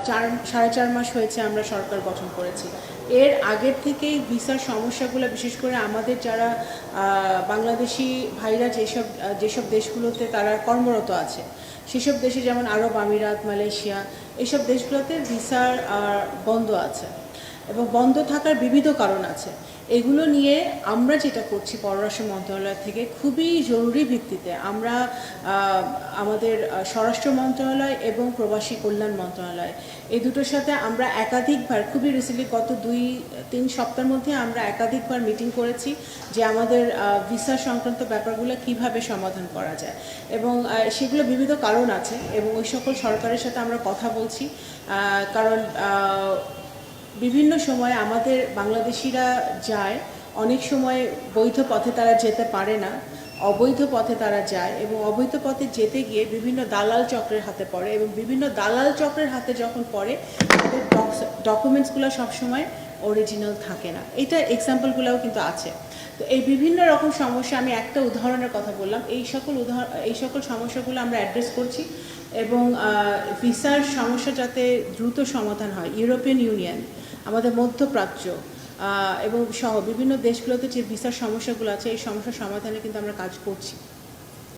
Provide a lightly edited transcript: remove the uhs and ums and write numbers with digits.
4.5 মাস হয়েছে আমরা সরকার গঠন করেছি। এর আগের থেকেই ভিসার সমস্যাগুলো, বিশেষ করে আমাদের যারা বাংলাদেশি ভাইরা যেসব দেশগুলোতে তারা কর্মরত আছে, সেসব দেশে যেমন আরব আমিরাত, মালয়েশিয়া, এইসব দেশগুলোতে ভিসার বন্ধ আছে এবং বন্ধ থাকার বিবিধ কারণ আছে। এগুলো নিয়ে আমরা যেটা করছি পররাষ্ট্র মন্ত্রণালয় থেকে, খুবই জরুরি ভিত্তিতে আমরা আমাদের স্বরাষ্ট্র মন্ত্রণালয় এবং প্রবাসী কল্যাণ মন্ত্রণালয়, এই দুটোর সাথে আমরা একাধিকবার, খুবই রিসেন্টলি গত 2-3 সপ্তাহের মধ্যে আমরা একাধিকবার মিটিং করেছি যে আমাদের ভিসা সংক্রান্ত ব্যাপারগুলো কিভাবে সমাধান করা যায়, এবং সেগুলো বিবিধ কারণ আছে এবং ওই সকল সরকারের সাথে আমরা কথা বলছি। কারণ বিভিন্ন সময় আমাদের বাংলাদেশিরা যায়, অনেক সময় বৈধ পথে তারা যেতে পারে না, অবৈধ পথে তারা যায় এবং অবৈধ পথে যেতে গিয়ে বিভিন্ন দালাল চক্রের হাতে পড়ে এবং বিভিন্ন দালাল চক্রের হাতে যখন পড়ে তাদের ডকুমেন্টসগুলো সবসময় অরিজিনাল থাকে না। এটা এক্সাম্পলগুলোও কিন্তু আছে। তো এই বিভিন্ন রকম সমস্যা, আমি একটা উদাহরণের কথা বললাম, এই সকল সমস্যাগুলো আমরা অ্যাড্রেস করছি এবং ভিসার সমস্যা যাতে দ্রুত সমাধান হয়, ইউরোপিয়ান ইউনিয়ন, আমাদের মধ্যপ্রাচ্য এবং সহ বিভিন্ন দেশগুলোতে যে ভিসার সমস্যাগুলো আছে, এই সমস্যার সমাধানে কিন্তু আমরা কাজ করছি।